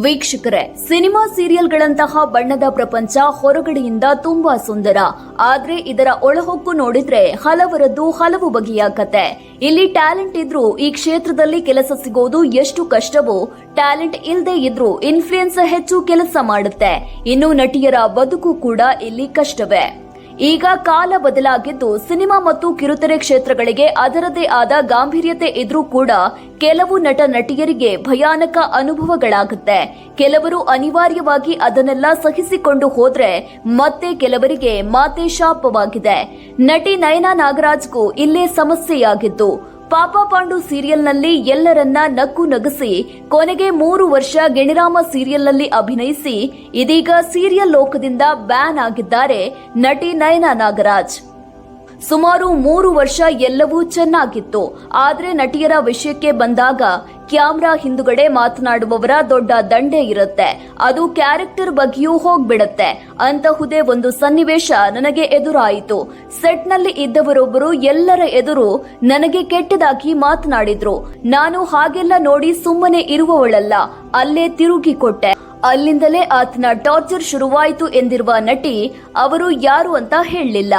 ವೀಕ್ಷಕರೇ, ಸಿನಿಮಾ ಸೀರಿಯಲ್ಗಳಂತಹ ಬಣ್ಣದ ಪ್ರಪಂಚ ಹೊರಗಡೆಯಿಂದ ತುಂಬಾ ಸುಂದರ. ಆದ್ರೆ ಇದರ ಒಳಹೊಕ್ಕು ನೋಡಿದ್ರೆ ಹಲವರದ್ದು ಹಲವು ಬಗೆಯ ಕತೆ. ಇಲ್ಲಿ ಟ್ಯಾಲೆಂಟ್ ಇದ್ರೂ ಈ ಕ್ಷೇತ್ರದಲ್ಲಿ ಕೆಲಸ ಸಿಗೋದು ಎಷ್ಟು ಕಷ್ಟವೋ, ಟ್ಯಾಲೆಂಟ್ ಇಲ್ಲದೆ ಇದ್ರೂ ಇನ್ಫ್ಲೂಯೆನ್ಸ್ ಹೆಚ್ಚು ಕೆಲಸ ಮಾಡುತ್ತೆ. ಇನ್ನು ನಟಿಯರ ಬದುಕು ಕೂಡ ಇಲ್ಲಿ ಕಷ್ಟವೇ. ಈಗ ಕಾಲ ಬದಲಾಗಿದ್ದು ಸಿನಿಮಾ ಮತ್ತು ಕಿರುತೆರೆ ಕ್ಷೇತ್ರಗಳಿಗೆ ಅದರದೇ ಆದ ಗಾಂಭೀರ್ಯತೆ ಇದ್ರೂ ಕೂಡ ಕೆಲವು ನಟ ನಟಿಯರಿಗೆ ಭಯಾನಕ ಅನುಭವಗಳಾಗುತ್ತೆ. ಕೆಲವರು ಅನಿವಾರ್ಯವಾಗಿ ಅದನ್ನೆಲ್ಲ ಸಹಿಸಿಕೊಂಡು ಹೋದ್ರೆ ಮತ್ತೆ ಕೆಲವರಿಗೆ ಮಾತೆ ಶಾಪವಾಗಿದೆ. ನಟಿ ನಯನಾ ನಾಗರಾಜ್ಗೂ ಇಲ್ಲೇ ಸಮಸ್ಯೆಯಾಗಿದ್ದು, ಪಾಪ ಪಾಂಡು ಸೀರಿಯಲ್ನಲ್ಲಿ ಎಲ್ಲರನ್ನ ನಕ್ಕು ನಗಿಸಿ ಕೊನೆಗೆ 3 ವರ್ಷ ಗಿಣಿರಾಮ ಸೀರಿಯಲ್ನಲ್ಲಿ ಅಭಿನಯಿಸಿ ಇದೀಗ ಸೀರಿಯಲ್ ಲೋಕದಿಂದ ಬ್ಯಾನ್ ಆಗಿದ್ದಾರೆ ನಟಿ ನಯನಾ ನಾಗರಾಜ್. ಸುಮಾರು 3 ವರ್ಷ ಎಲ್ಲವೂ ಚೆನ್ನಾಗಿತ್ತು. ಆದ್ರೆ ನಟಿಯರ ವಿಷಯಕ್ಕೆ ಬಂದಾಗ ಕ್ಯಾಮ್ರಾ ಹಿಂದುಗಡೆ ಮಾತನಾಡುವವರ ದೊಡ್ಡ ದಂಡೆ ಇರುತ್ತೆ. ಅದು ಕ್ಯಾರೆಕ್ಟರ್ ಬಗ್ಗೆಯೂ ಹೋಗ್ಬಿಡತ್ತೆ. ಅಂತಹುದೇ ಒಂದು ಸನ್ನಿವೇಶ ನನಗೆ ಎದುರಾಯಿತು. ಸೆಟ್ನಲ್ಲಿ ಇದ್ದವರೊಬ್ಬರು ಎಲ್ಲರ ಎದುರು ನನಗೆ ಕೆಟ್ಟದಾಗಿ ಮಾತನಾಡಿದ್ರು. ನಾನು ಹಾಗೆಲ್ಲ ನೋಡಿ ಸುಮ್ಮನೆ ಇರುವವಳಲ್ಲ, ಅಲ್ಲೇ ತಿರುಗಿ ಕೊಟ್ಟೆ. ಅಲ್ಲಿಂದಲೇ ಆತನ ಟಾರ್ಚರ್ ಶುರುವಾಯಿತು ಎಂದಿರುವ ನಟಿ ಅವರು ಯಾರು ಅಂತ ಹೇಳಲಿಲ್ಲ.